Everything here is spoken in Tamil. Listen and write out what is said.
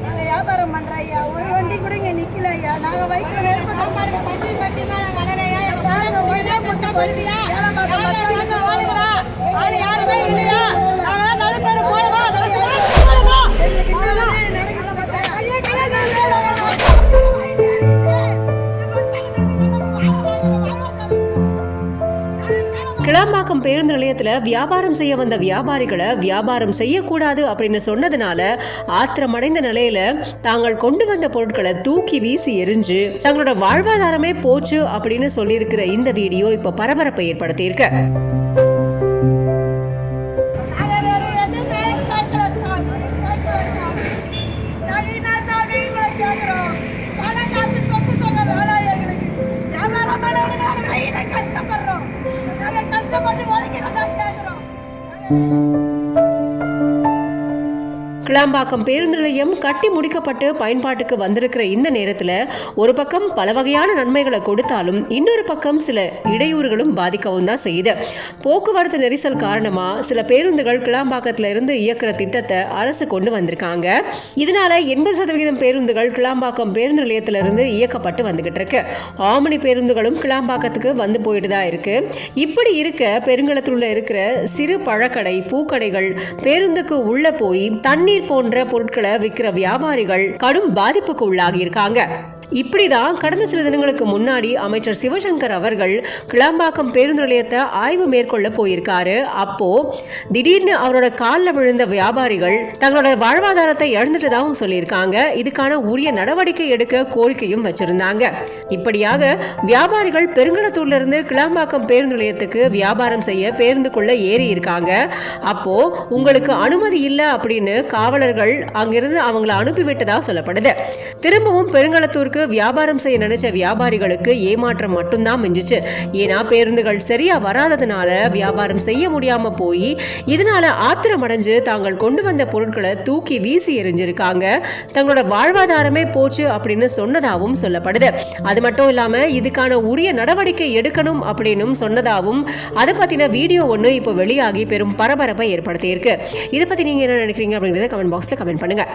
நாங்க வியாபாரம் பண்றோம் ஐயா. ஒரு வண்டி கூட இங்க நிக்கல ஐயா. நாங்க வயிற்று நெருப்பு சாப்பாடுங்க பச்சை பட்டி மேல கலரையா படிச்சியா யாருமே இல்லையா. நாங்களாம் நடுப்பேர் போடுவோம். கிளாம்பாக்கம் பேருந்து நிலையத்துல வியாபாரம் செய்ய வந்த வியாபாரிகளை வியாபாரம் செய்யக்கூடாது அப்படின்னு சொன்னதுனால ஆத்திரமடைந்த நிலையில தாங்கள் கொண்டு வந்த பொருட்களை தூக்கி வீசி எரிஞ்சு தங்களோட வாழ்வாதாரமே போச்சு அப்படின்னு சொல்லியிருக்கிற இந்த வீடியோ இப்ப பரபரப்பை ஏற்படுத்தி இருக்கு. கிளாம்பாக்கம் பேருந்து நிலையம் கட்டி முடிக்கப்பட்டு பயன்பாட்டுக்கு வந்திருக்கிற இந்த நேரத்தில் ஒரு பக்கம் பல வகையான நன்மைகளை கொடுத்தாலும் இன்னொரு பக்கம் சில இடையூறுகளும் பாதிக்கவும் தான் செய்யுது. போக்குவரத்து நெரிசல் காரணமா சில பேருந்துகள் கிளாம்பாக்கத்துல இருந்து இயக்குற திட்டத்தை அரசு கொண்டு வந்திருக்காங்க. இதனால 80% பேருந்துகள் கிளாம்பாக்கம் பேருந்து நிலையத்திலிருந்து இயக்கப்பட்டு வந்துகிட்டு இருக்கு. ஆமணி பேருந்துகளும் கிளாம்பாக்கத்துக்கு வந்து போயிட்டு தான் இருக்கு. இப்படி இருக்க பெருங்களத்துல இருக்கிற சிறு பழக்கடை, பூக்கடைகள் பேருந்துக்கு உள்ள போய் தண்ணீர் போன்ற பொருட்களை விற்கிற வியாபாரிகள் கடும் பாதிப்புக்கு உள்ளாகி இருக்காங்க. இப்படிதான் கடந்த சில தினங்களுக்கு முன்னாடி அமைச்சர் சிவசங்கர் அவர்கள் கிளாம்பாக்கம் பேருந்து நிலையத்தை ஆய்வு மேற்கொள்ள போயிருக்காரு. அப்போ திடீர்னு அவரோட காலில் விழுந்த வியாபாரிகள் தங்களோட வாழ்வாதாரத்தை இழந்துட்டதாகவும் சொல்லியிருக்காங்க. இதுக்கான உரிய நடவடிக்கை எடுக்க கோரிக்கையும் வச்சிருந்தாங்க. இப்படியாக வியாபாரிகள் பெருங்களத்தூர்ல இருந்து கிளாம்பாக்கம் பேருந்து நிலையத்துக்கு வியாபாரம் செய்ய பேருந்துக்குள்ள ஏறி இருக்காங்க. அப்போ உங்களுக்கு அனுமதி இல்லை அப்படின்னு காவலர்கள் அங்கிருந்து அவங்களை அனுப்பிவிட்டதா சொல்லப்படுது. திரும்பவும் பெருங்களத்தூருக்கு வியாபாரம் செய்ய நினைச்ச வியாபாரிகளுக்கு ஏமாற்றம் மட்டும்தான் மிஞ்சிச்சு. ஏன்னா பேருந்துகள் சரியா வராததுனால வியாபாரம் செய்ய முடியாம போய் இதனால ஆத்திரமடைஞ்சு தாங்கள் கொண்டு வந்த பொருட்களை தூக்கி வீசி எறிஞ்சிருக்காங்க. தங்களோட வாழ்வாதாரமே போச்சு அப்படின்னு சொன்னதாகவும் சொல்லப்படுது. அது மட்டும் இல்லாம இதுக்கான உரிய நடவடிக்கை எடுக்கணும் அப்படின்னு சொன்னதாகவும் அதை பத்தின வீடியோ ஒன்று இப்போ வெளியாகி பெரும் பரபரப்பை ஏற்படுத்தி இருக்கு. இதை பத்தி நீங்க என்ன நினைக்கிறீங்க அப்படிங்கறத கமெண்ட் பாக்ஸ்ல கமெண்ட் பண்ணுங்க.